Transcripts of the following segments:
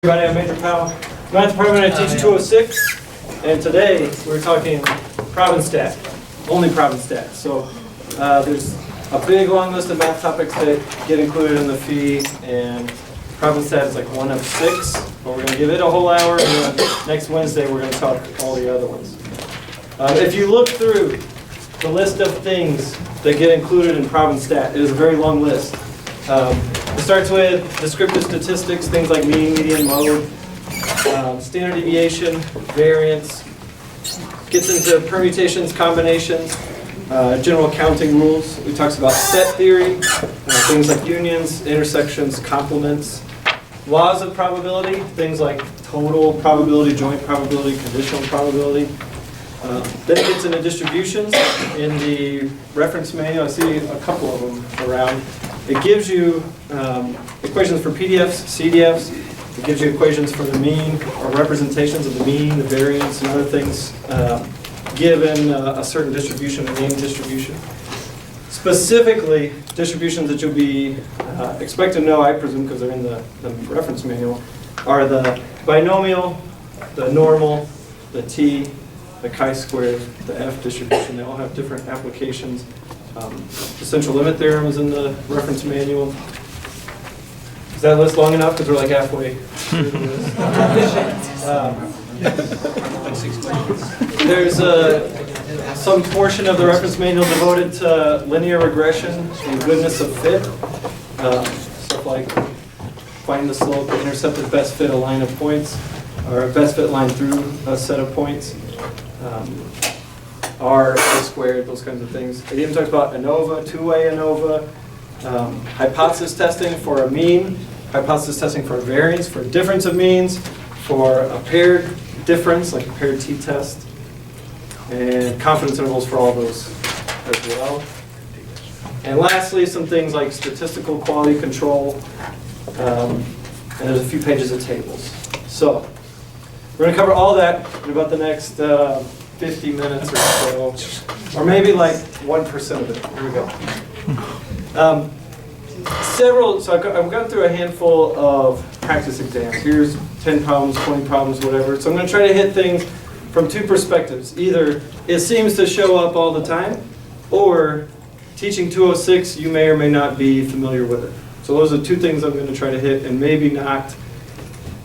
Everybody, I'm Major Powell. Math department, I teach 206, and today we're talking Province Stat, only Province Stat. So there's a big long list of math topics that get included in the fee, and Province Stat is like one of 6, but we're going to give it a whole hour, and then next Wednesday we're going to talk all the other ones. If you look through the list of things that get included in Province Stat, it is a very long list. It starts with descriptive statistics, things like mean, median, mode, standard deviation, variance, gets into permutations, combinations, general counting rules. It talks about set theory, things like unions, intersections, complements, laws of probability, things like total probability, joint probability, conditional probability. Then it gets into distributions. In the reference manual, I see a couple of them around. It gives you equations for PDFs, CDFs. It gives you equations for the mean, or representations of the mean, the variance, and other things given a certain distribution, a named distribution. Specifically, distributions that you'll be expected to know, I presume, because they're in the reference manual, are the binomial, the normal, the t, the chi-squared, the f distribution. They all have different applications. The central limit theorem is in the reference manual. Is that list long enough? Because we're like halfway through the list. There's some portion of the reference manual devoted to linear regression and goodness of fit. Stuff like find the slope, intercept the best fit a line of points, or best fit line through a set of points. R, A squared, those kinds of things. It even talks about ANOVA, two-way ANOVA, hypothesis testing for a mean, hypothesis testing for a variance, for a difference of means, for a paired difference, like a paired t-test, and confidence intervals for all those as well. And lastly, some things like statistical quality control, and there's a few pages of tables. So, we're going to cover all that in about the next 50 minutes or so, or maybe like 1% of it. Here we go. So I've gone through a handful of practice exams. Here's 10 problems, 20 problems, whatever. So I'm going to try to hit things from two perspectives. Either it seems to show up all the time, or teaching 206, you may or may not be familiar with it. So those are two things I'm going to try to hit, and maybe not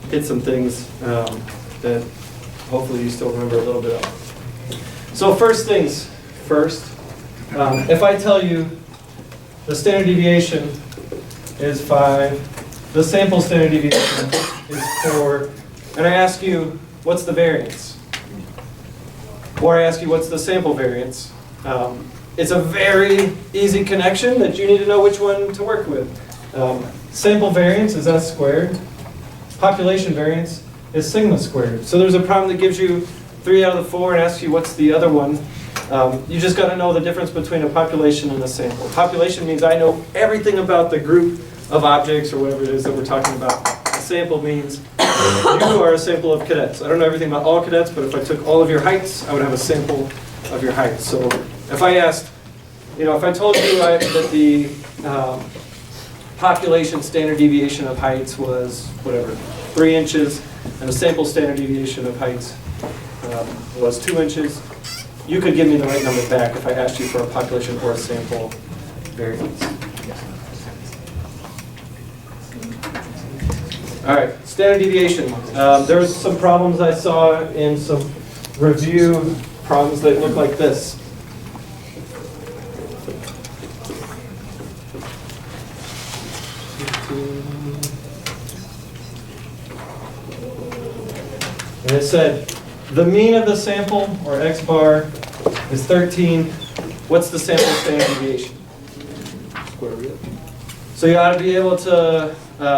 hit some things that hopefully you still remember a little bit of. So first things first, if I tell you the standard deviation is 5, the sample standard deviation is 4, and I ask you, what's the variance? Or I ask you, what's the sample variance? It's a very easy connection that you need to know which one to work with. Sample variance is S squared. Population variance is sigma squared. So there's a problem that gives you 3 out of the 4 and asks you what's the other one. You just got to know the difference between a population and a sample. Population means I know everything about the group of objects or whatever it is that we're talking about. A sample means you are a sample of cadets. I don't know everything about all cadets, but if I took all of your heights, I would have a sample of your heights. So if I asked, if I told you that the population standard deviation of heights was, whatever, 3 inches, and the sample standard deviation of heights was 2 inches, you could give me the right number back if I asked you for a population or a sample variance. All right, standard deviation. There was some problems I saw in some review problems that look like this. And it said, the mean of the sample, or x bar, is 13. What's the sample standard deviation? Square root. So you ought to be able to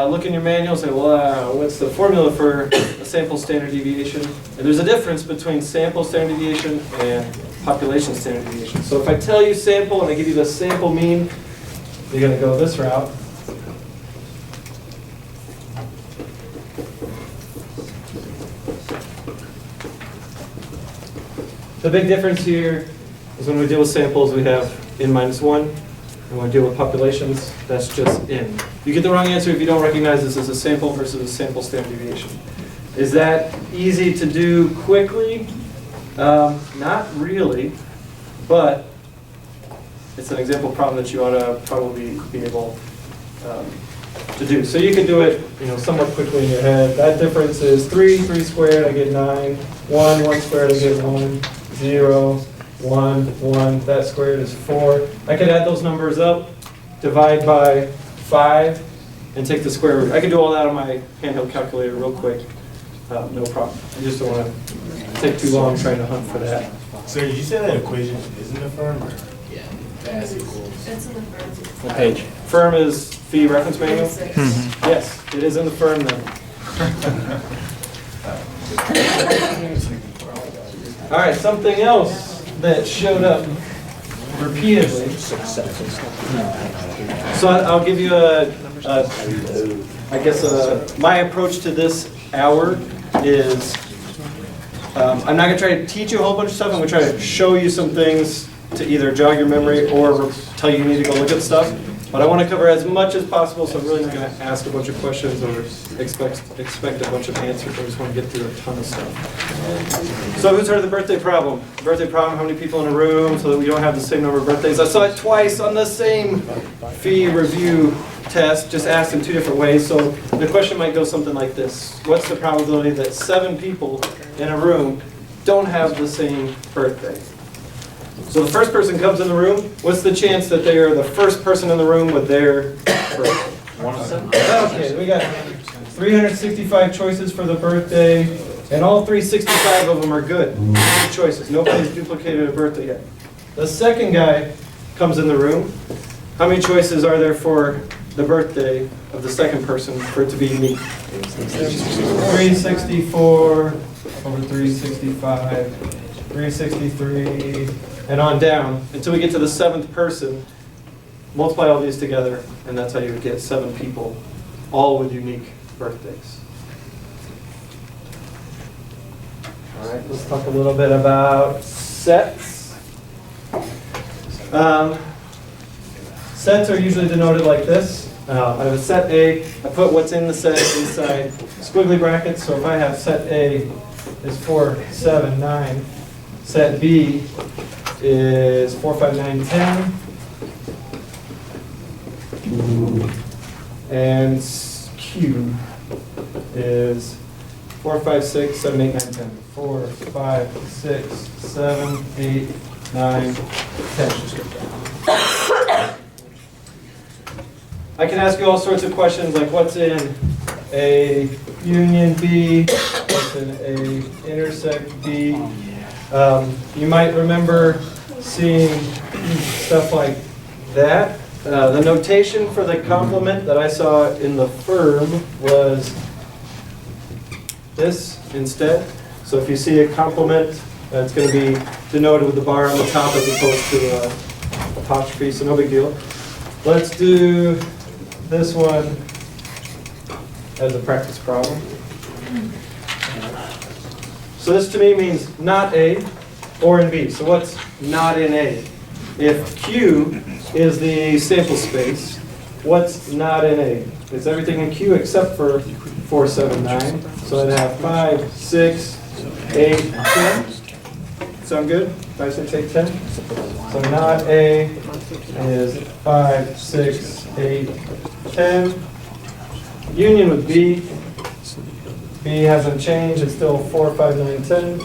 look in your manual and say, well, what's the formula for a sample standard deviation? And there's a difference between sample standard deviation and population standard deviation. So if I tell you sample and I give you the sample mean, you're going to go this route. The big difference here is when we deal with samples, we have n minus 1. And when I deal with populations, that's just in. You get the wrong answer if you don't recognize this as a sample versus a sample standard deviation. Is that easy to do quickly? Not really, but it's an example problem that you ought to probably be able to do. So you can do it, somewhat quickly in your head. That difference is 3 squared, I get 9. 1 squared, I get 1. 0, 1, 1. That squared is 4. I could add those numbers up, divide by 5, and take the square root. I could do all that on my handheld calculator real quick. No problem. I just don't want to take too long trying to hunt for that. So you said that equation is in the firm? Or? Yeah. It's in the firm. What page? Firm is fee reference manual? Yes, it is in the firm then. All right, something else that showed up repeatedly. So I'll give you my approach to this hour is, I'm not going to try to teach you a whole bunch of stuff. I'm going to try to show you some things to either jog your memory or tell you need to go look at stuff. But I want to cover as much as possible, so I'm really not going to ask a bunch of questions or expect a bunch of answers. I just want to get through a ton of stuff. So who's heard of the birthday problem? Birthday problem, how many people in a room so that we don't have the same number of birthdays? I saw it twice on the same fee review test, just asked in 2 different ways. So the question might go something like this. What's the probability that 7 people in a room don't have the same birthday? So the first person comes in the room, what's the chance that they are the first person in the room with their birthday? 1 of 7. Okay, we got 365 choices for the birthday, and all 365 of them are good. Good choices. Nobody's duplicated a birthday yet. The second guy comes in the room. How many choices are there for the birthday of the second person for it to be unique? 364 over 365, 363, and on down until we get to the 7th person. Multiply all these together, and that's how you would get 7 people, all with unique birthdays. All right, let's talk a little bit about sets. Sets are usually denoted like this. I have a set A. I put what's in the set inside squiggly brackets. So if I have set A is 4, 7, 9. Set B is 4, 5, 9, 10. And Q is 4, 5, 6, 7, 8, 9, 10. 4, 5, 6, 7, 8, 9, 10. I can ask you all sorts of questions like what's in A union B, what's in A intersect B. You might remember seeing stuff like that. The notation for the complement that I saw in the firm was this instead. So if you see a complement, it's going to be denoted with the bar on the top as opposed to apostrophe, so no big deal. Let's do this one as a practice problem. So this to me means not A or in B. So what's not in A? If Q is the sample space, what's not in A? It's everything in Q except for 4, 7, 9. So I'd have 5, 6, 8, 10. Sound good? 5, 6, 8, 10. So not A is 5, 6, 8, 10. Union with B. B hasn't changed. It's still 4, 5, 9, 10.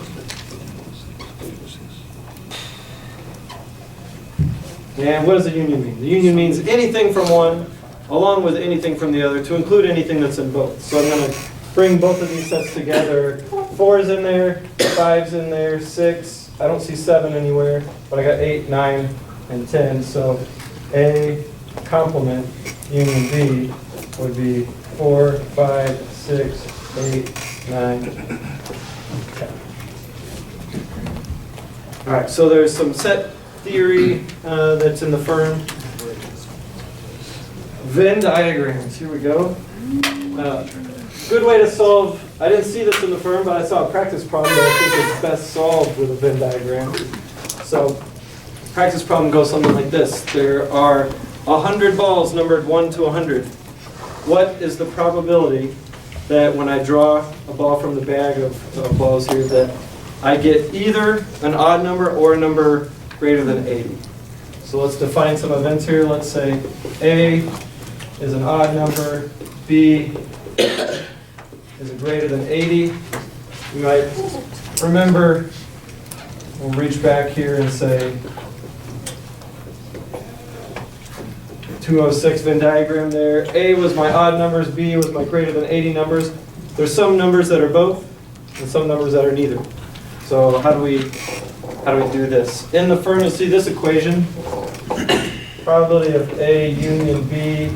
And what does the union mean? The union means anything from one along with anything from the other to include anything that's in both. So I'm going to bring both of these sets together. 4 is in there, 5's in there, 6. I don't see 7 anywhere, but I got 8, 9, and 10. So A complement union B would be 4, 5, 6, 8, 9, 10. All right, so there's some set theory that's in the firm. Venn diagrams, here we go. Good way to solve, I didn't see this in the firm, but I saw a practice problem that I think is best solved with a Venn diagram. So practice problem goes something like this. There are 100 balls numbered 1 to 100. What is the probability that when I draw a ball from the bag of balls here that I get either an odd number or a number greater than 80? So let's define some events here. Let's say A is an odd number, B is a greater than 80. You might remember, we'll reach back here and say 206 Venn diagram there. A was my odd numbers, B was my greater than 80 numbers. There's some numbers that are both and some numbers that are neither. So how do we do this? In the firm, you'll see this equation. Probability of A union B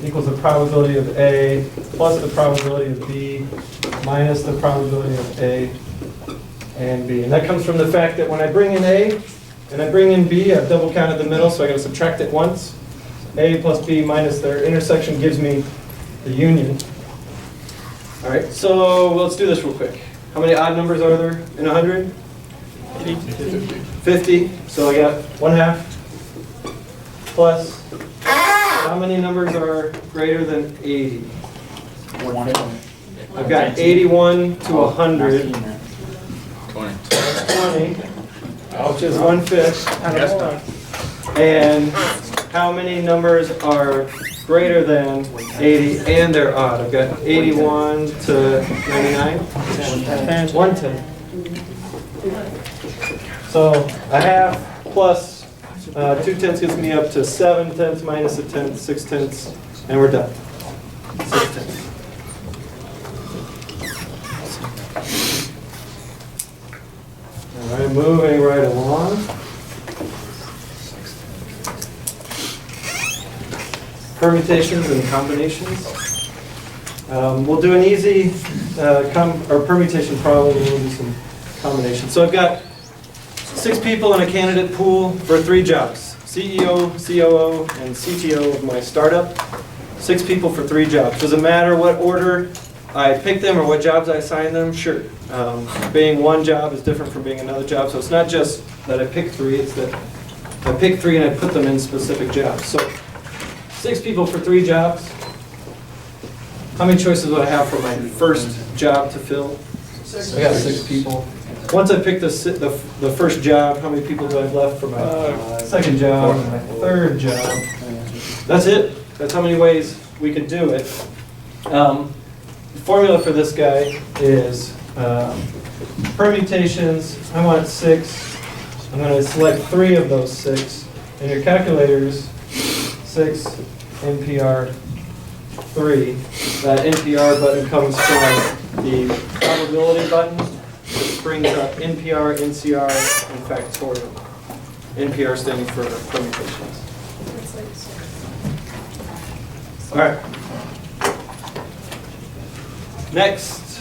equals the probability of A plus the probability of B minus the probability of A and B. And that comes from the fact that when I bring in A and I bring in B, I've double counted the middle, so I got to subtract it once. A plus B minus their intersection gives me the union. All right, so let's do this real quick. How many odd numbers are there in 100? 50. So I got 1/2 plus. How many numbers are greater than 80? I've got 81 to 100. 20. Which is 1/5. And how many numbers are greater than 80 and they're odd? I've got 81 to 99. 110. So a half plus 2/10 gets me up to 7/10 minus a tenth, 6/10, and we're done. 6/10. All right, moving right along. Permutations and combinations. We'll do an easy permutation problem, and we'll do some combinations. So I've got 6 people in a candidate pool for 3 jobs. CEO, COO, and CTO of my startup. 6 people for 3 jobs. Does it matter what order I pick them or what jobs I assign them? Sure. Being one job is different from being another job, so it's not just that I pick 3, it's that I pick 3 and I put them in specific jobs. So 6 people for 3 jobs. How many choices would I have for my first job to fill? I got 6 people. Once I pick the first job, how many people do I have left for my second job and my third job? That's it. That's how many ways we could do it. The formula for this guy is permutations. I want 6. I'm going to select 3 of those 6. And your calculators, 6 NPR 3. That NPR button comes from the probability button, which brings up NPR, NCR, and factorial. NPR standing for permutations. All right. Next,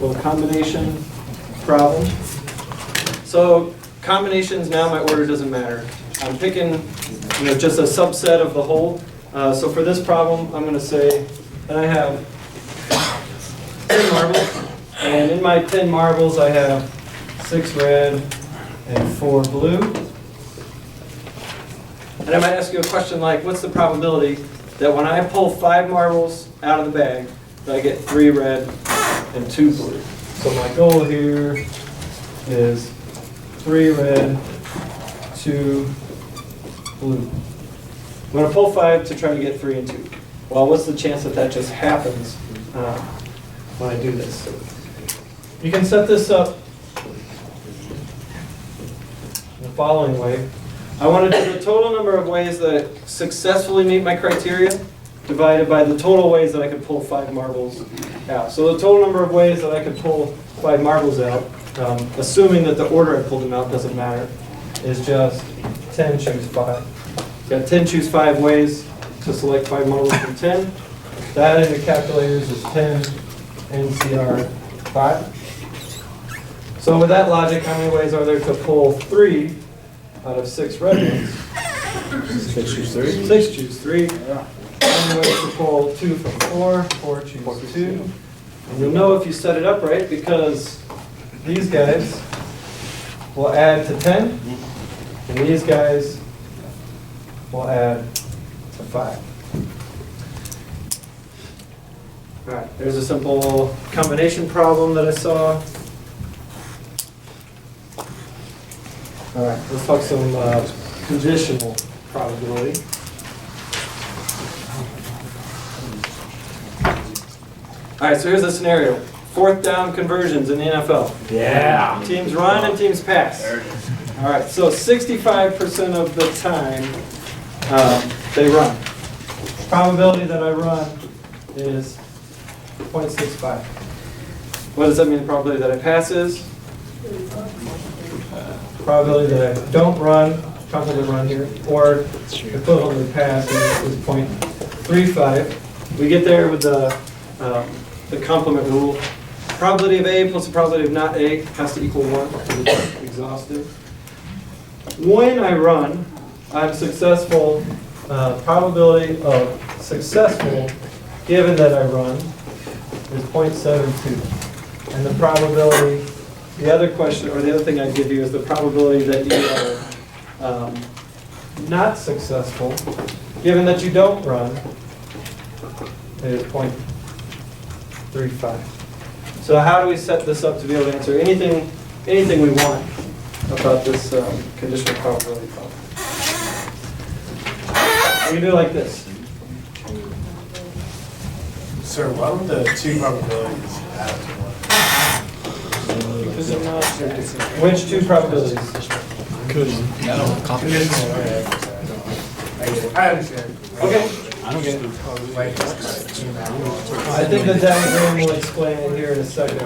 little combination problem. So combinations, now my order doesn't matter. I'm picking, just a subset of the whole. So for this problem, I'm going to say that I have 10 marbles, and in my 10 marbles, I have 6 red and 4 blue. And I might ask you a question like, what's the probability that when I pull 5 marbles out of the bag, that I get 3 red and 2 blue? So my goal here is 3 red, 2 blue. I'm going to pull 5 to try to get 3 and 2. Well, what's the chance that that just happens when I do this? You can set this up in the following way. I want to do the total number of ways that I successfully meet my criteria divided by the total ways that I could pull 5 marbles out. So the total number of ways that I could pull 5 marbles out, assuming that the order I pulled them out doesn't matter, is just 10 choose 5. Got 10 choose 5 ways to select 5 marbles from 10. That in your calculators is 10 NCR 5. So with that logic, how many ways are there to pull 3 out of 6 red ones? 6 choose 3. 6 choose 3. How many ways to pull 2 from 4? 4 choose 2. And you'll know if you set it up right because these guys will add to 10, and these guys we'll add a 5. All right, there's a simple combination problem that I saw. All right, let's talk some conditional probability. All right, so here's the scenario. 4th down conversions in the NFL. Yeah. Teams run and teams pass. All right, so 65% of the time they run. Probability that I run is 0.65. What does that mean, the probability that I pass is? Probability that I don't run, confidently run here, or equivalently pass is 0.35. We get there with the complement rule. Probability of A plus the probability of not A has to equal 1 because it's exhaustive. When I run, I'm successful. Probability of successful, given that I run, is 0.72. And the probability, the other question, or the other thing I'd give you is the probability that you are not successful, given that you don't run, is 0.35. So how do we set this up to be able to answer anything we want about this conditional probability problem? We can do it like this. Sir, why don't the two probabilities add to one? Which two probabilities? I understand. Okay. I don't get it. I think the diagram will explain it here in a second.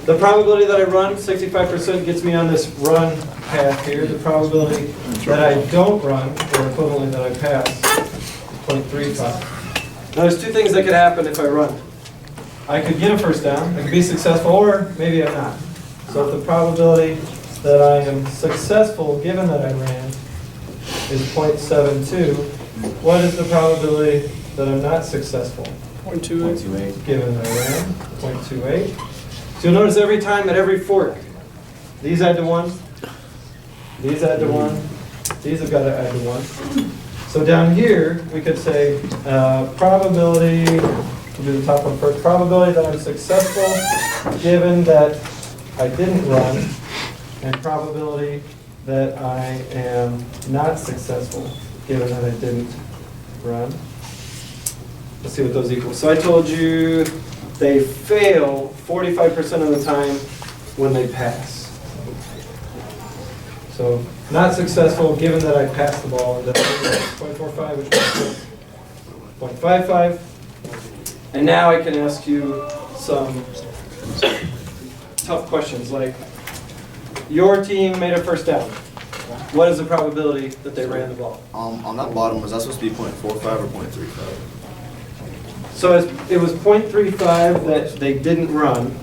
The probability that I run, 65% gets me on this run path here. The probability that I don't run, or equivalently that I pass, 0.35. Now there's two things that could happen if I run. I could get a first down, I could be successful, or maybe I'm not. So if the probability that I am successful, given that I ran, is 0.72, what is the probability that I'm not successful? 0.28. Given that I ran, 0.28. So you'll notice every time at every fork, these add to 1, these add to 1, these have got to add to 1. So down here, we could say probability, we'll do the top one first, probability that I'm successful given that I didn't run, and probability that I am not successful given that I didn't run. Let's see what those equal. So I told you they fail 45% of the time when they pass. So not successful given that I passed the ball, and 0.45, which is 0.55. And now I can ask you some tough questions like, your team made a first down. What is the probability that they ran the ball? On that bottom, was that supposed to be 0.45 or 0.35? So it was 0.35 that they didn't run.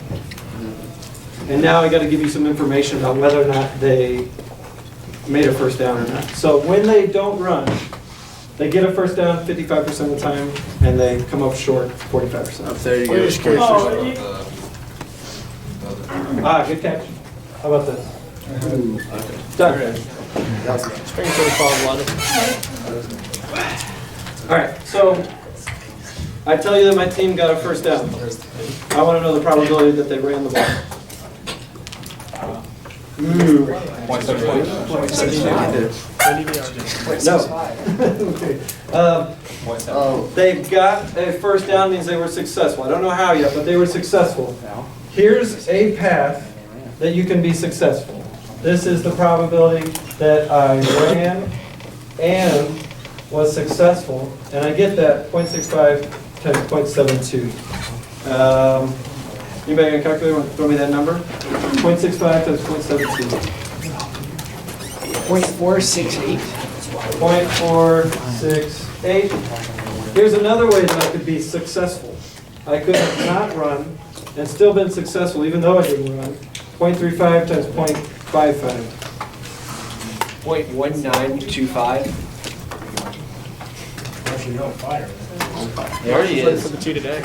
And now I got to give you some information about whether or not they made a first down or not. So when they don't run, they get a first down 55% of the time, and they come up short 45%. There you go. Good catch. How about this? Done. All right, so I tell you that my team got a first down. I want to know the probability that they ran the ball. No. Okay. They've got a first down means they were successful. I don't know how yet, but they were successful. Here's a path that you can be successful. This is the probability that I ran and was successful, and I get that 0.65 times 0.72. Anybody got a calculator? Want to throw me that number? 0.65 times 0.72. 0.468. 0.468. Here's another way that I could be successful. I could have not run and still been successful even though I didn't run. 0.35 times 0.55. 0.1925. Actually, you're on fire. There already is. For the two today.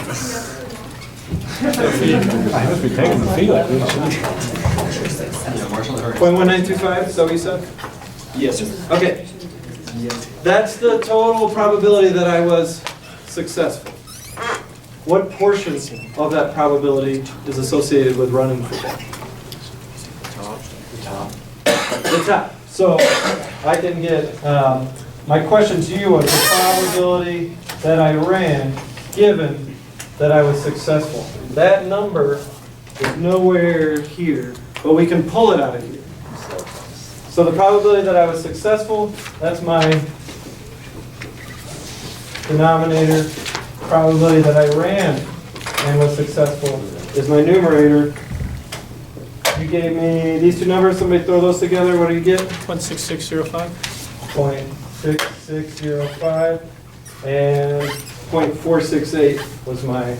I must be taking the field. 0.1925, is that what you said? Yes, sir. Okay. That's the total probability that I was successful. What portion of that probability is associated with running for that? The top. So I can get, my question to you was the probability that I ran given that I was successful. That number is nowhere here, but we can pull it out of here. So the probability that I was successful, that's my denominator. Probability that I ran and was successful is my numerator. You gave me these two numbers, somebody throw those together, what do you get? 0.6605. 0.6605 and 0.468 was my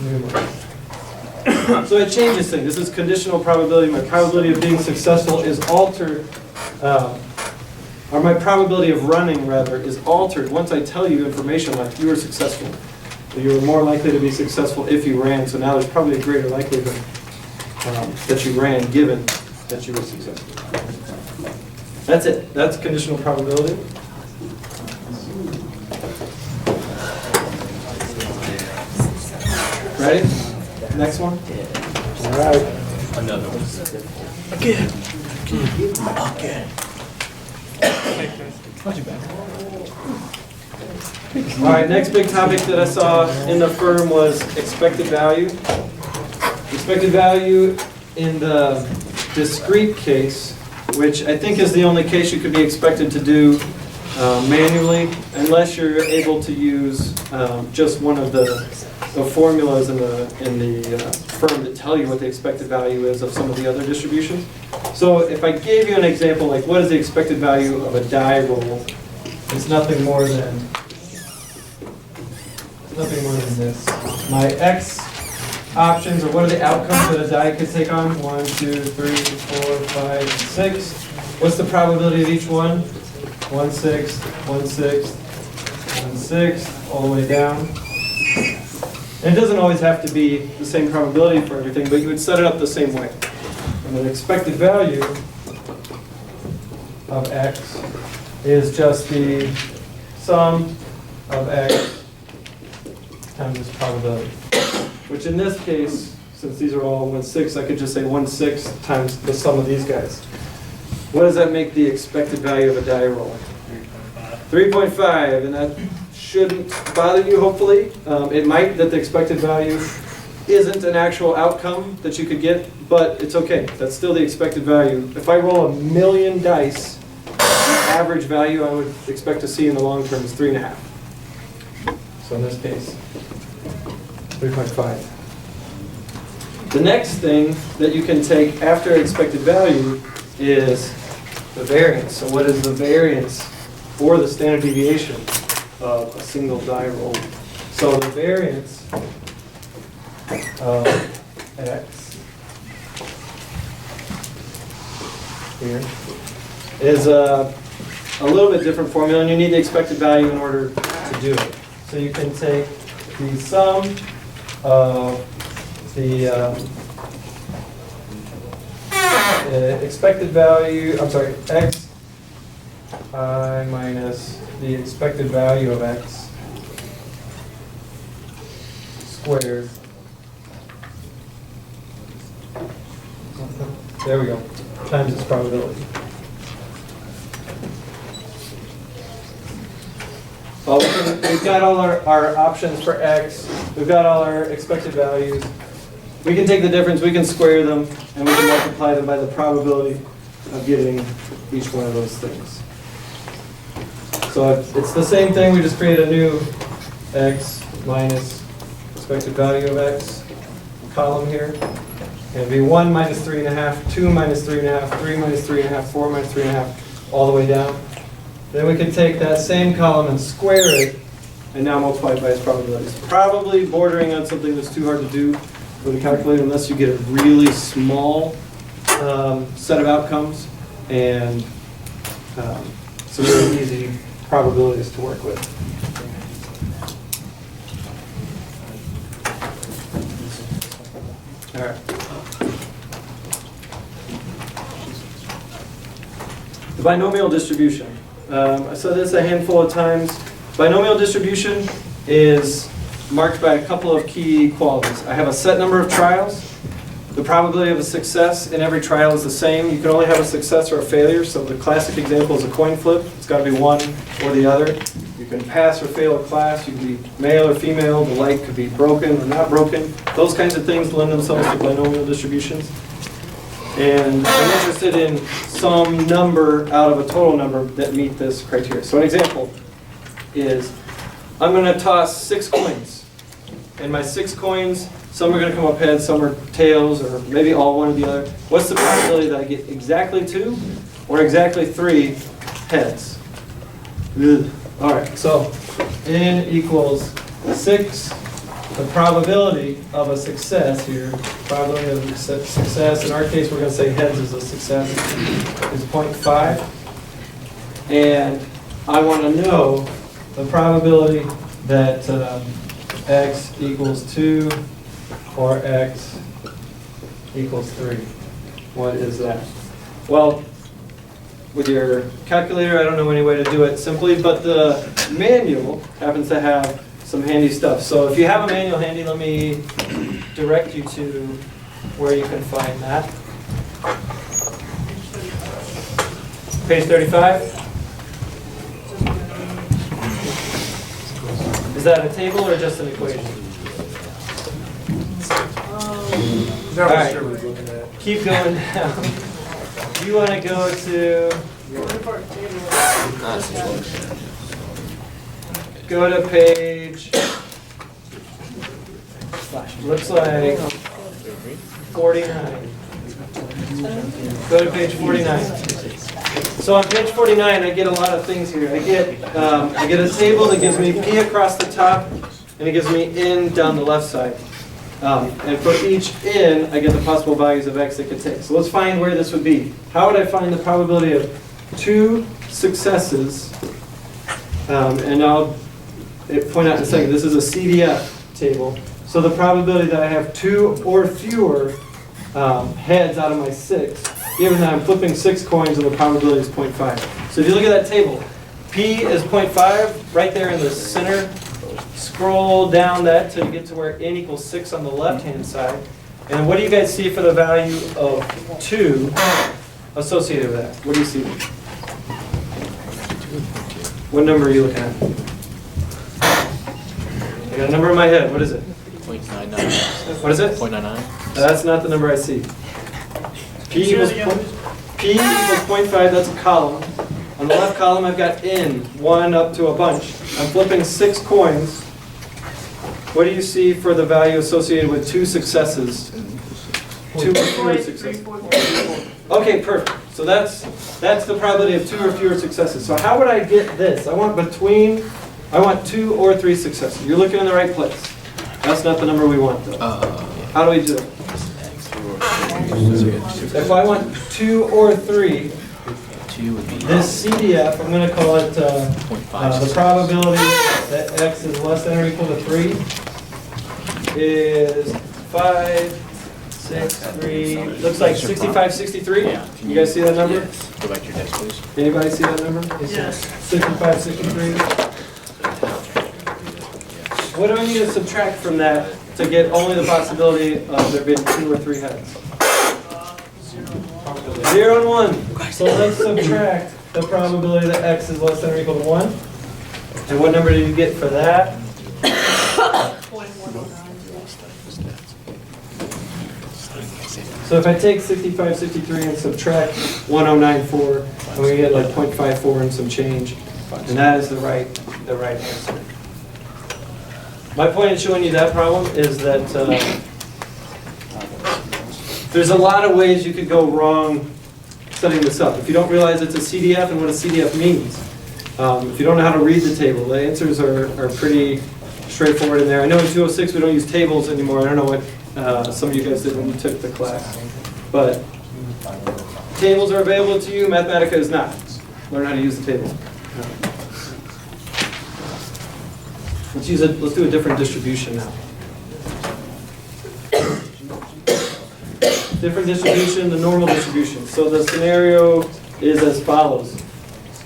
numerator. So it changes things. This is conditional probability. My probability of being successful is altered, or my probability of running, rather, is altered once I tell you information like you were successful. You were more likely to be successful if you ran, so now there's probably a greater likelihood that you ran given that you were successful. That's it. That's conditional probability. Ready? Next one? All right. Another one. Not too bad. All right, next big topic that I saw in the firm was expected value. Expected value in the discrete case, which I think is the only case you could be expected to do manually, unless you're able to use just one of the formulas in the firm that tell you what the expected value is of some of the other distributions. So if I gave you an example, like what is the expected value of a die roll, it's nothing more than this. My X options, or what are the outcomes that a die could take on? 1, 2, 3, 4, 5, 6. What's the probability of each one? 1/6, 1/6, 1/6, all the way down. And it doesn't always have to be the same probability for everything, but you would set it up the same way. And the expected value of X is just the sum of X times this probability. Which in this case, since these are all 1/6, I could just say 1/6 times the sum of these guys. What does that make the expected value of a die roll? 3.5, and that shouldn't bother you, hopefully. It might that the expected value isn't an actual outcome that you could get, but it's okay. That's still the expected value. If I roll 1,000,000 dice, the average value I would expect to see in the long term is 3.5. So in this case, 3.5. The next thing that you can take after expected value is the variance. So what is the variance or the standard deviation of a single die roll? So the variance of X here is a little bit different formula, and you need the expected value in order to do it. So you can take the sum of the expected value, X I minus the expected value of X squared. There we go, times its probability. Well, we've got all our options for X, we've got all our expected values. We can take the difference, we can square them, and we can multiply them by the probability of getting each one of those things. So it's the same thing, we just create a new X minus expected value of X column here. And it'd be 1 minus 3.5, 2 minus 3.5, 3 minus 3.5, 4 minus 3.5, all the way down. Then we can take that same column and square it, and now multiply it by its probabilities. Probably bordering on something that's too hard to do with a calculator unless you get a really small set of outcomes and some really easy probabilities to work with. All right. The binomial distribution. I said this a handful of times. Binomial distribution is marked by a couple of key qualities. I have a set number of trials. The probability of a success in every trial is the same. You can only have a success or a failure. So the classic example is a coin flip. It's got to be one or the other. You can pass or fail a class. You can be male or female. The light could be broken or not broken. Those kinds of things lend themselves to binomial distributions. And I'm interested in some number out of a total number that meet this criteria. So an example is I'm going to toss 6 coins. And my 6 coins, some are going to come up heads, some are tails, or maybe all one or the other. What's the probability that I get exactly 2 or exactly 3 heads? Ugh. All right, so n equals 6. The probability of a success here, probability of a success, in our case we're going to say heads is a success, is 0.5. And I want to know the probability that x equals 2 or x equals 3. What is that? Well, with your calculator, I don't know any way to do it simply, but the manual happens to have some handy stuff. So if you have a manual handy, let me direct you to where you can find that. Page 35. Is that a table or just an equation? All right. Keep going down. You want to go to page, looks like 49. Go to page 49. So on page 49, I get a lot of things here. I get a table that gives me P across the top, and it gives me N down the left side. And for each N, I get the possible values of X it could take. So let's find where this would be. How would I find the probability of 2 successes? And I'll point out in a second, this is a CDF table. So the probability that I have 2 or fewer heads out of my 6, given that I'm flipping 6 coins and the probability is 0.5. So if you look at that table, P is 0.5 right there in the center. Scroll down that till you get to where N equals 6 on the left-hand side. And what do you guys see for the value of 2 associated with that? What do you see? What number are you looking at? I got a number in my head. What is it? 0.99. What is it? 0.99. That's not the number I see. P equals 0.5, that's a column. On the left column, I've got N, 1 up to a bunch. I'm flipping 6 coins. What do you see for the value associated with 2 successes? 2 or fewer successes. Okay, perfect. So that's the probability of 2 or fewer successes. So how would I get this? I want 2 or 3 successes. You're looking in the right place. That's not the number we want, though. How do we do it? If I want 2 or 3, this CDF, I'm going to call it the probability that x is less than or equal to 3 is 5, 6, 3, looks like 65, 63. You guys see that number? Go back to your desk, please. Anybody see that number? Yes. 65, 63. What do I need to subtract from that to get only the possibility of there being 2 or 3 heads? 0 and 1. So let's subtract the probability that x is less than or equal to 1. And what number did you get for that? So if I take 65, 63 and subtract 1094, and we get like 0.54 and some change, and that is the right answer. My point in showing you that problem is that there's a lot of ways you could go wrong setting this up. If you don't realize it's a CDF and what a CDF means, if you don't know how to read the table, the answers are pretty straightforward in there. I know in 206 we don't use tables anymore. I don't know what some of you guys did when you took the class. But tables are available to you, Mathematica is not. Learn how to use the table. Let's do a different distribution now. Different distribution, the normal distribution. So the scenario is as follows.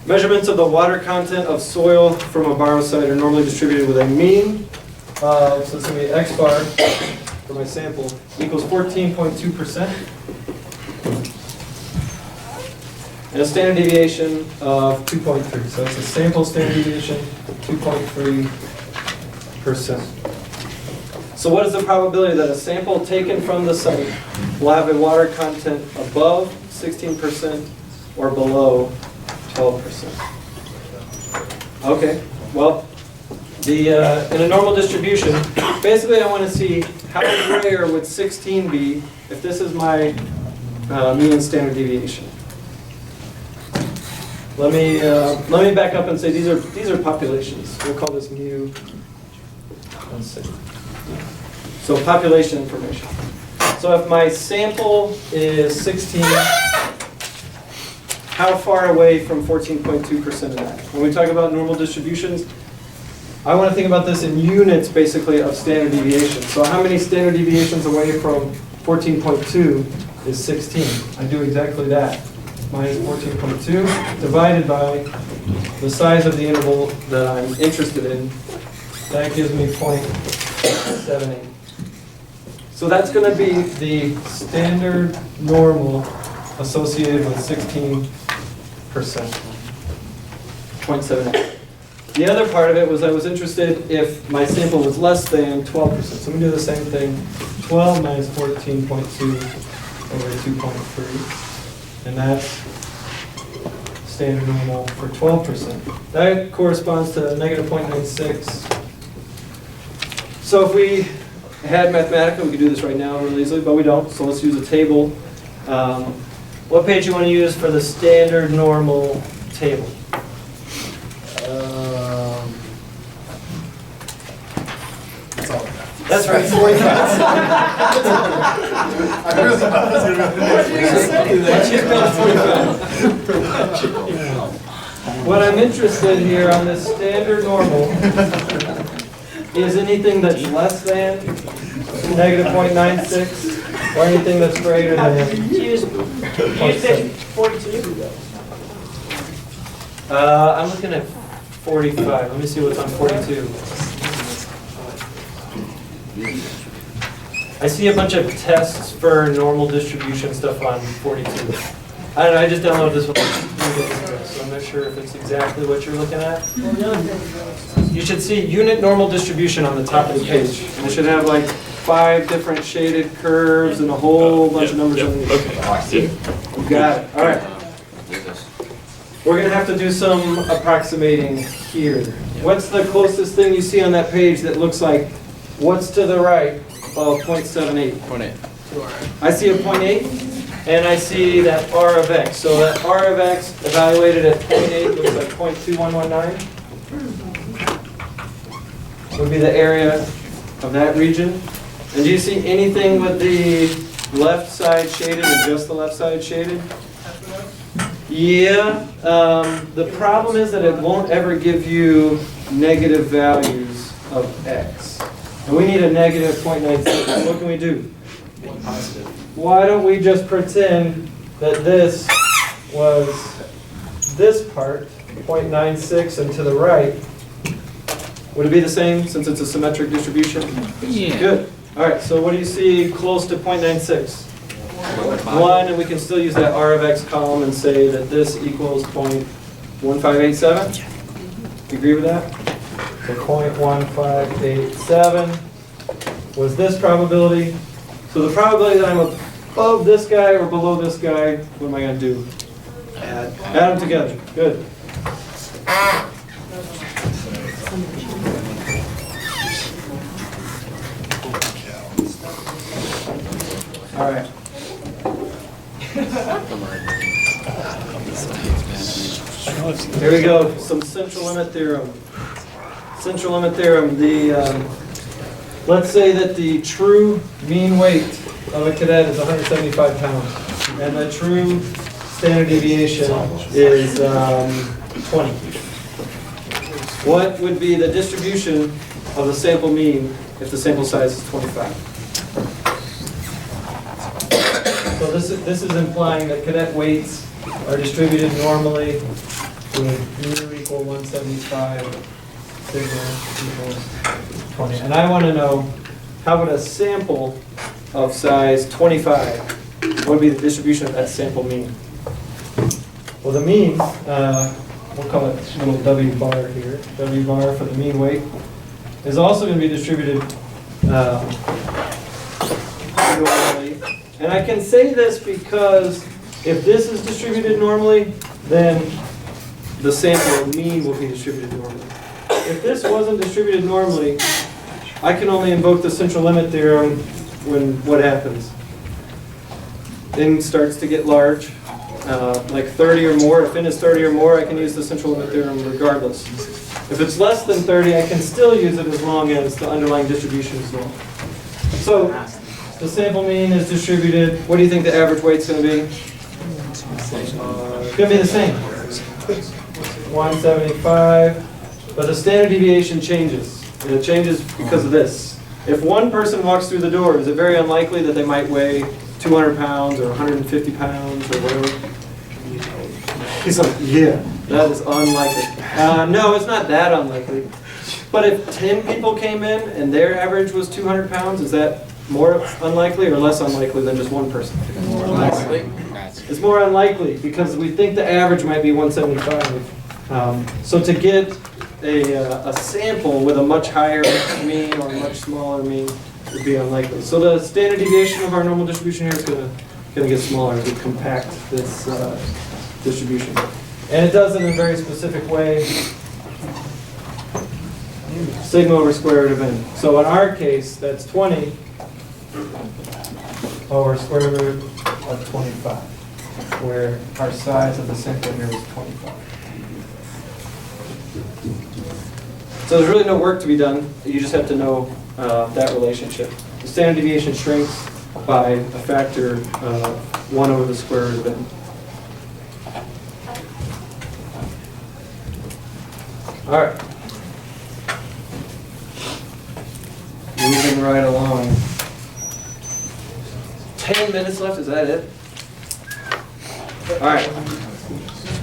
Measurements of the water content of soil from a borrow site are normally distributed with a mean of, so it's going to be X bar for my sample, equals 14.2%. And a standard deviation of 2.3. So it's a sample standard deviation, 2.3%. So what is the probability that a sample taken from the site will have a water content above 16% or below 12%? Okay, well, in a normal distribution, basically I want to see how rare would 16 be if this is my mean and standard deviation. Let me back up and say these are populations. We'll call this mu. Let's see. So population information. So if my sample is 16, how far away from 14.2% of that? When we talk about normal distributions, I want to think about this in units, basically, of standard deviation. So how many standard deviations away from 14.2 is 16? I do exactly that. Minus 14.2 divided by the size of the interval that I'm interested in. That gives me 0.78. So that's going to be the standard normal associated with 16%. 0.78. The other part of it was I was interested if my sample was less than 12%. So we do the same thing. 12 minus 14.2 over 2.3. And that's standard normal for 12%. That corresponds to negative 0.96. So if we had Mathematica, we could do this right now really easily, but we don't. So let's use a table. What page do you want to use for the standard normal table? That's right. 45. I really thought it was going to be What I'm interested here on this standard normal is anything that's less than negative 0.96 or anything that's greater than. Use page 42. I'm looking at 45. Let me see what's on 42. I see a bunch of tests for normal distribution stuff on 42. I don't know, I just downloaded this one 3 days ago, so I'm not sure if it's exactly what you're looking at. You should see unit normal distribution on the top of the page. And it should have like 5 different shaded curves and a whole bunch of numbers underneath. Okay. You got it. All right. We're going to have to do some approximating here. What's the closest thing you see on that page that looks like what's to the right of 0.78? 0.8. I see a 0.8, and I see that R of X. So that R of X evaluated at 0.8 looks like 0.2119. Would be the area of that region. And do you see anything with the left side shaded or just the left side shaded? Yeah. The problem is that it won't ever give you negative values of X. And we need a negative 0.96. What can we do? Why don't we just pretend that this was this part, 0.96, and to the right? Would it be the same since it's a symmetric distribution? Yeah. Good. All right, so what do you see close to 0.96? 1, and we can still use that R of X column and say that this equals 0.1587. You agree with that? So 0.1587 was this probability. So the probability that I'm above this guy or below this guy, what am I going to do? Add them together. Good. All right. Here we go. Some central limit theorem. Central limit theorem. Let's say that the true mean weight of a cadet is 175 pounds, and the true standard deviation is 20. What would be the distribution of the sample mean if the sample size is 25? So this is implying that cadet weights are distributed normally would mu equal 175, sigma equals 20. And I want to know, how would a sample of size 25, what would be the distribution of that sample mean? Well, the mean, we'll call it little W bar here, W bar for the mean weight, is also going to be distributed normally. And I can say this because if this is distributed normally, then the sample mean will be distributed normally. If this wasn't distributed normally, I can only invoke the central limit theorem when what happens? N starts to get large, like 30 or more. If n is 30 or more, I can use the central limit theorem regardless. If it's less than 30, I can still use it as long as the underlying distribution is normal. So the sample mean is distributed. What do you think the average weight's going to be? It's going to be the same. 175. But the standard deviation changes. And it changes because of this. If one person walks through the door, is it very unlikely that they might weigh 200 pounds or 150 pounds or whatever? He's like, yeah, that is unlikely. No, it's not that unlikely. But if 10 people came in and their average was 200 pounds, is that more unlikely or less unlikely than just one person? More likely. It's more unlikely because we think the average might be 175. So to get a sample with a much higher mean or a much smaller mean would be unlikely. So the standard deviation of our normal distribution here is going to get smaller as we compact this distribution. And it does it in a very specific way. Sigma over square root of n. So in our case, that's 20 over square root of 25, where our size of the sample here is 25. So there's really no work to be done. You just have to know that relationship. The standard deviation shrinks by a factor of 1 over the square root of n. All right. Moving right along. 10 minutes left, is that it? All right.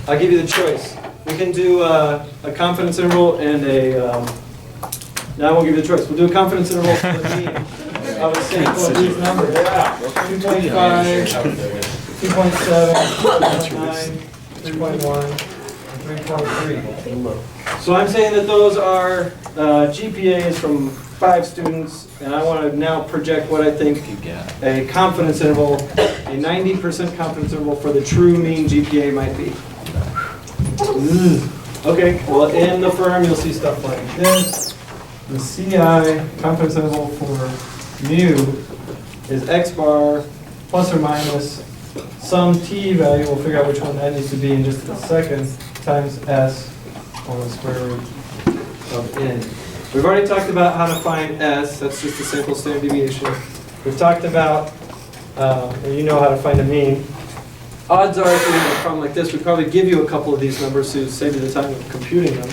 I'll give you the choice. We can do a confidence interval and a, now I won't give you the choice. We'll do a confidence interval for the mean of a sample of these numbers. 2.5, 2.7, 2.9, 3.1, and 3.3. So I'm saying that those are GPAs from 5 students, and I want to now project what I think a confidence interval, a 90% confidence interval for the true mean GPA might be. Okay, well in the firm you'll see stuff like this. The CI confidence interval for mu is x bar plus or minus some t value, we'll figure out which one that needs to be in just a second, times s on the square root of n. We've already talked about how to find s, that's just a simple standard deviation. We've talked about, you know how to find a mean. Odds are, if we have a problem like this, we'd probably give you a couple of these numbers to save you the time of computing them.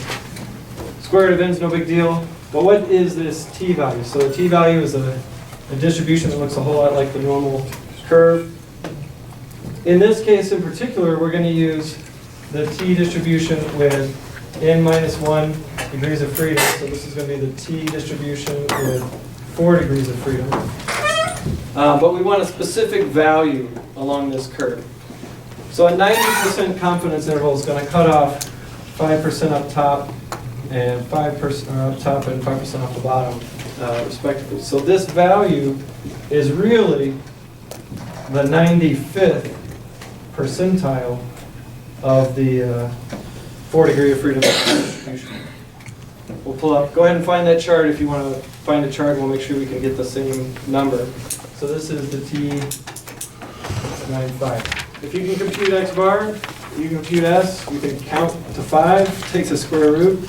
Square root of n is no big deal. But what is this t value? So the t value is a distribution that looks a whole lot like the normal curve. In this case in particular, we're going to use the t distribution with n minus 1 degrees of freedom. So this is going to be the t distribution with 4 degrees of freedom. But we want a specific value along this curve. So a 90% confidence interval is going to cut off 5% up top and 5% up top and 5% off the bottom, respectively. So this value is really the 95th percentile of the 4 degree of freedom distribution. We'll pull up. Go ahead and find that chart if you want to find a chart. We'll make sure we can get the same number. So this is the T95. If you can compute x bar, you can compute s, we can count to 5, takes a square root,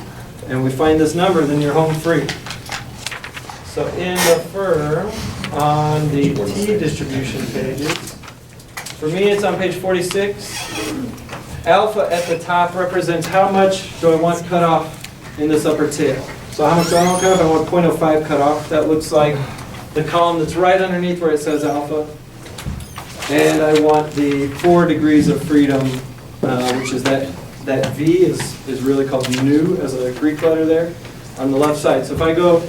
and we find this number, then you're home free. So in the firm, on the t distribution pages, for me it's on page 46. Alpha at the top represents how much do I want cut off in this upper tail. So how much do I want cut off? I want 0.05 cut off. That looks like the column that's right underneath where it says alpha. And I want the 4 degrees of freedom, which is that that V is really called nu as a Greek letter there on the left side. So if I go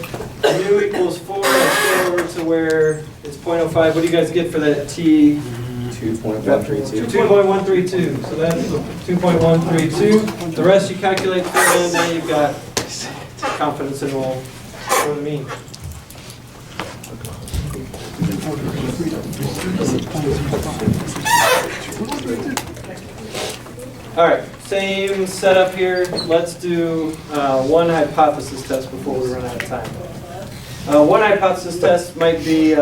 nu equals 4, I go over to where it's 0.05. What do you guys get for that T? 2.132. 2.132. So that's 2.132. The rest you calculate for in, then you've got confidence interval for the mean. All right, same setup here. Let's do one hypothesis test before we run out of time. One hypothesis test might be,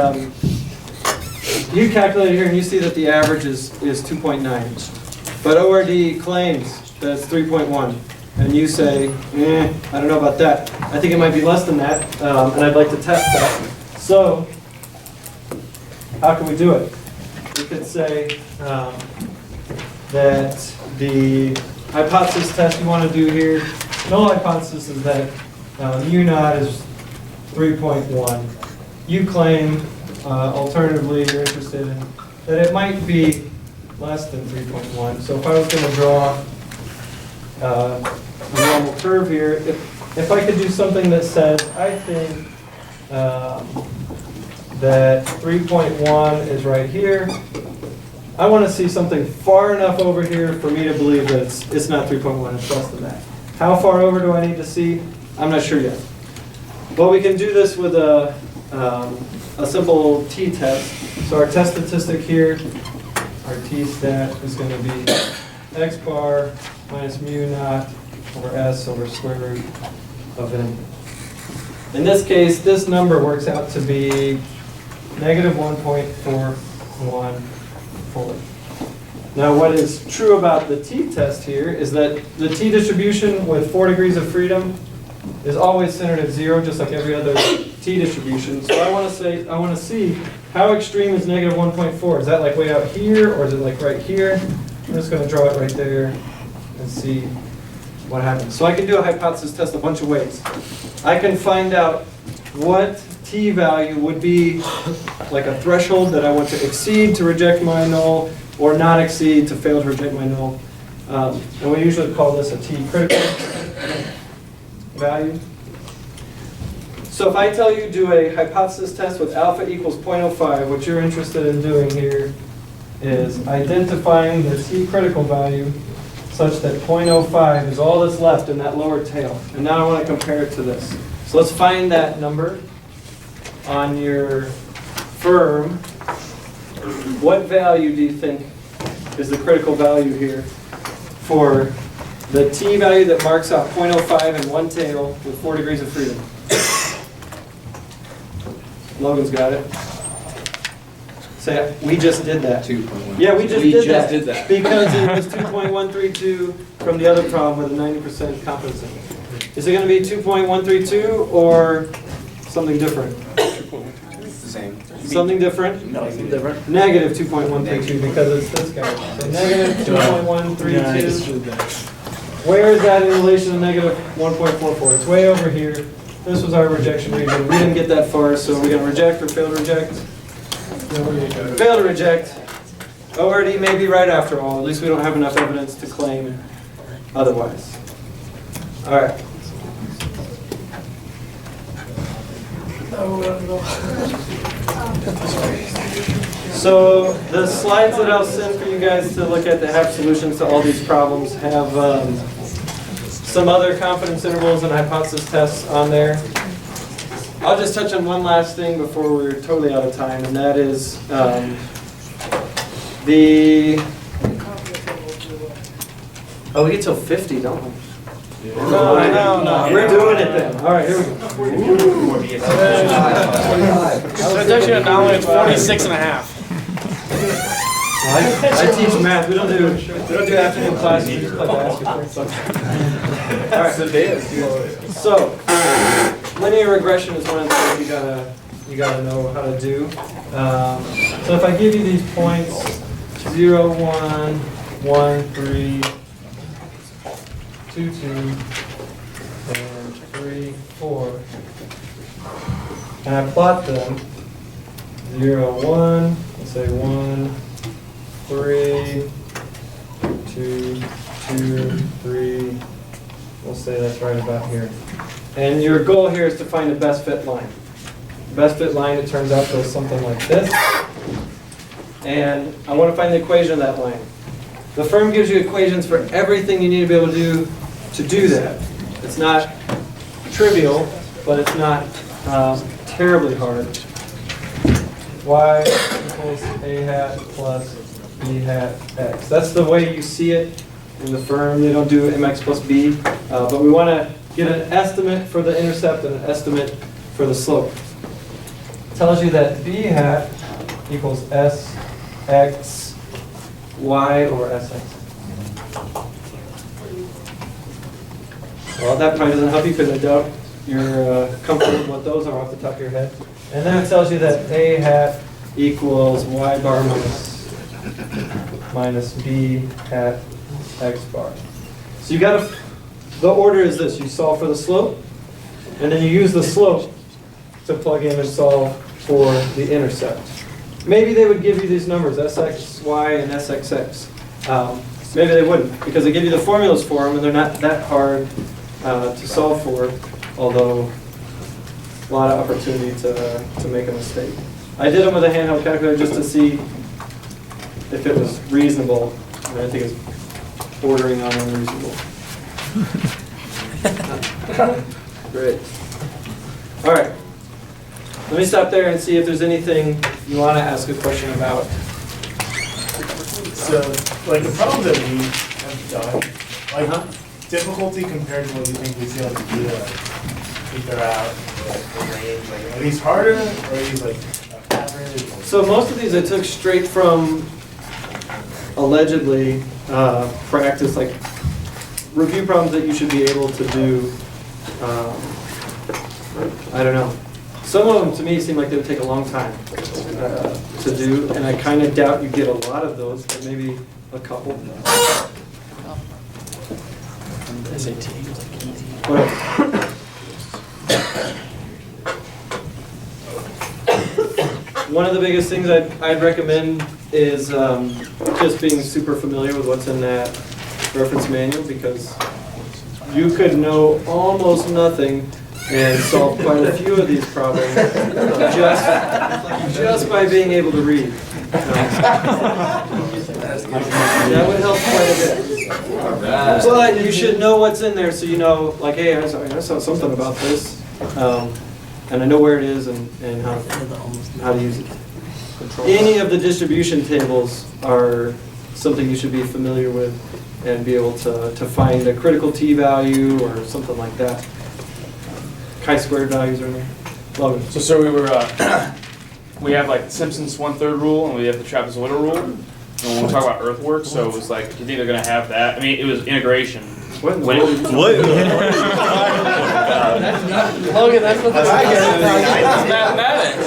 you calculate here and you see that the average is 2.9. But ORD claims that it's 3.1. And you say, I don't know about that. I think it might be less than that, and I'd like to test that. So, how can we do it? We could say that the hypothesis test you want to do here, null hypothesis is that mu naught is 3.1. You claim, alternatively, you're interested in that it might be less than 3.1. So if I was going to draw a normal curve here, if I could do something that says, I think that 3.1 is right here, I want to see something far enough over here for me to believe that it's not 3.1, it's less than that. How far over do I need to see? I'm not sure yet. But we can do this with a simple t-test. So our test statistic here, our t-stat is going to be x bar minus mu naught over s over square root of n. In this case, this number works out to be negative 1.414. Now what is true about the t-test here is that the t-distribution with 4 degrees of freedom is always centered at 0, just like every other t-distribution. So I want to see how extreme is negative 1.4. Is that like way out here, or is it like right here? I'm just going to draw it right there and see what happens. So I can do a hypothesis test a bunch of ways. I can find out what t-value would be like a threshold that I want to exceed to reject my null, or not exceed to fail to reject my null. And we usually call this a t-critical value. So if I tell you do a hypothesis test with alpha equals 0.05, what you're interested in doing here is identifying the t-critical value such that 0.05 is all that's left in that lower tail. And now I want to compare it to this. So let's find that number on your firm. What value do you think is the critical value here for the t value that marks out 0.05 in one tail with 4 degrees of freedom? Logan's got it. Say, we just did that. 2.1. Yeah, we just did that. Because it was 2.132 from the other problem with a 90% confidence interval. Is it going to be 2.132 or something different? Same. Something different? Negative 2.132 because it's this guy. So negative 2.132. Where is that in relation to negative 1.44? It's way over here. This was our rejection region. We didn't get that far, so we're going to reject or fail to reject? Fail to reject. ORD may be right after all. At least we don't have enough evidence to claim otherwise. All right. So the slides that I'll send for you guys to look at that have solutions to all these problems have some other confidence intervals and hypothesis tests on there. I'll just touch on one last thing before we're totally out of time, and that is we get till 50, don't we? No. We're doing it then. All right, here we go. It's actually an anomaly, it's 46 and a half. I teach math. We don't do afternoon classes. We just play basketball. All right. So linear regression is one of the things you gotta know how to do. So if I give you these points 0, 1, 1, 3, 2, 2, and 3, 4, and I plot them 0, 1. Let's say 1, 3, 2, 2, 2, 3, we'll say that's right about here. And your goal here is to find the best fit line. The best fit line, it turns out, goes something like this. And I want to find the equation of that line. The firm gives you equations for everything you need to be able to do that. It's not trivial, but it's not terribly hard. Y equals A hat plus B hat X. That's the way you see it in the firm. They don't do MX plus B, but we want to get an estimate for the intercept and an estimate for the slope. It tells you that B hat equals SX Y or SX. Well, that probably doesn't help you because I doubt you're comfortable with what those are off the top of your head. And then it tells you that A hat equals Y bar minus B hat X bar. So you got to, the order is this: you solve for the slope, and then you use the slope to plug in and solve for the intercept. Maybe they would give you these numbers, SXY and SXX. Maybe they wouldn't, because they give you the formulas for them, and they're not that hard to solve for, although a lot of opportunity to make a mistake. I did them with a handheld calculator just to see if it was reasonable, and I think it's bordering on unreasonable. Great. All right. Let me stop there and see if there's anything you want to ask a question about. So, like the problems that we have done, like difficulty compared to what you think we see on the video, like, think they're out, the range, like, are these harder, or are these like average? So most of these I took straight from allegedly practice, like review problems that you should be able to do. I don't know. Some of them to me seem like they would take a long time to do, and I kind of doubt you get a lot of those, but maybe a couple. SAT. What else? One of the biggest things I'd recommend is just being super familiar with what's in that reference manual, because you could know almost nothing and solve quite a few of these problems just by being able to read. That would help quite a bit. But you should know what's in there, so you know, like, hey, I saw something about this, and I know where it is and how to use it. Any of the distribution tables are something you should be familiar with and be able to find a critical t value or something like that. Chi-squared values are in there. Logan. So we were, we have like Simpson's 1/3 rule, and we have the trapezoidal rule. And when we talk about earthwork, so it was like it's either going to have that. I mean, it was integration. What? When it, What? Logan, that's what that's mathematics.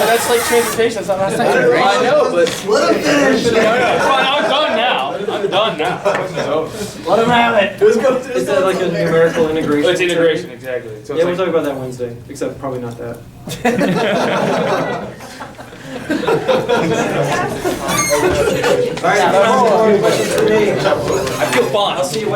That's like transportation. That's not mathematics. I know, but fine, I'm done now. I'm done now. Let him have it. Is that like a numerical integration? It's integration, exactly. So Yeah, it's we'll talk like, about that Wednesday, except probably not that. All right, questions for me? I feel fine. I'll see you Wednesday.